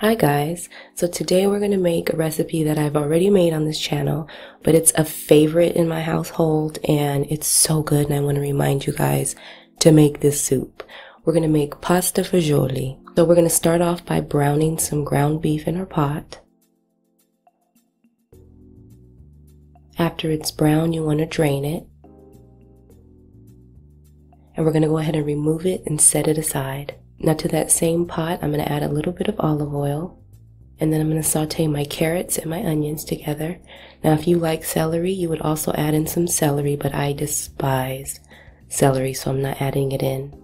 Hi guys, so today we're going to make a recipe that I've already made on this channel, but it's a favorite in my household and it's so good and I want to remind you guys to make this soup. We're going to make pasta fagioli. So we're going to start off by browning some ground beef in our pot. After it's brown, you want to drain it. And we're going to go ahead and remove it and set it aside. Now to that same pot, I'm going to add a little bit of olive oil, and then I'm going to saute my carrots and my onions together. Now if you like celery, you would also add in some celery, but I despise celery, so I'm not adding it in.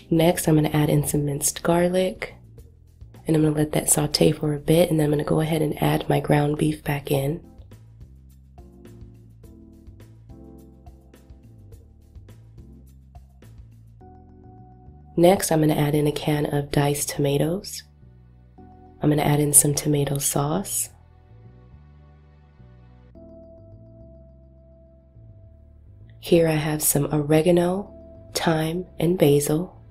Next, I'm going to add in some minced garlic, and I'm going to let that saute for a bit, and then I'm going to go ahead and add my ground beef back in. Next, I'm going to add in a can of diced tomatoes. I'm going to add in some tomato sauce. Here I have some oregano, thyme, and basil.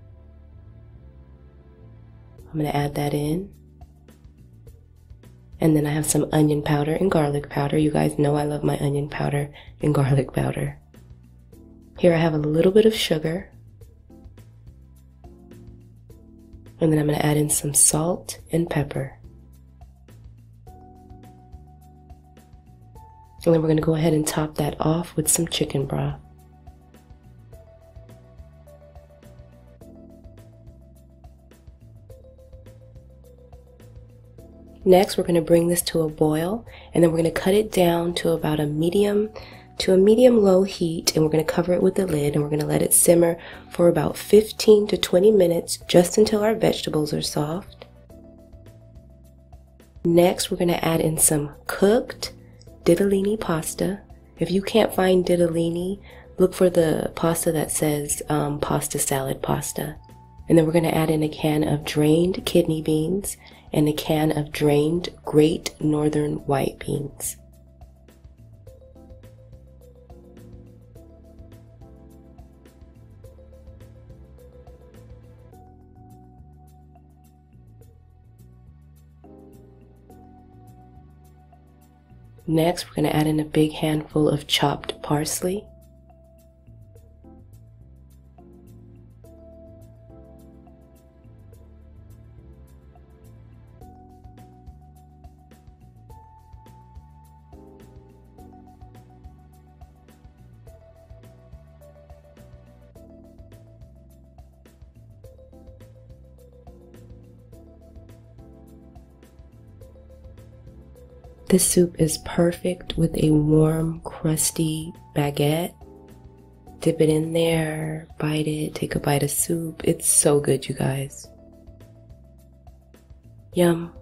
I'm going to add that in. And then I have some onion powder and garlic powder. You guys know I love my onion powder and garlic powder. Here I have a little bit of sugar. And then I'm going to add in some salt and pepper. And then we're going to go ahead and top that off with some chicken broth. Next, we're going to bring this to a boil, and then we're going to cut it down to about a medium low heat, and we're going to cover it with the lid, and we're going to let it simmer for about 15 to 20 minutes just until our vegetables are soft. Next, we're going to add in some cooked ditalini pasta. If you can't find ditalini, look for the pasta that says pasta salad pasta. And then we're going to add in a can of drained kidney beans and a can of drained Great Northern white beans. Next, we're going to add in a big handful of chopped parsley. This soup is perfect with a warm, crusty baguette. Dip it in there, bite it, take a bite of soup. It's so good, you guys. Yum.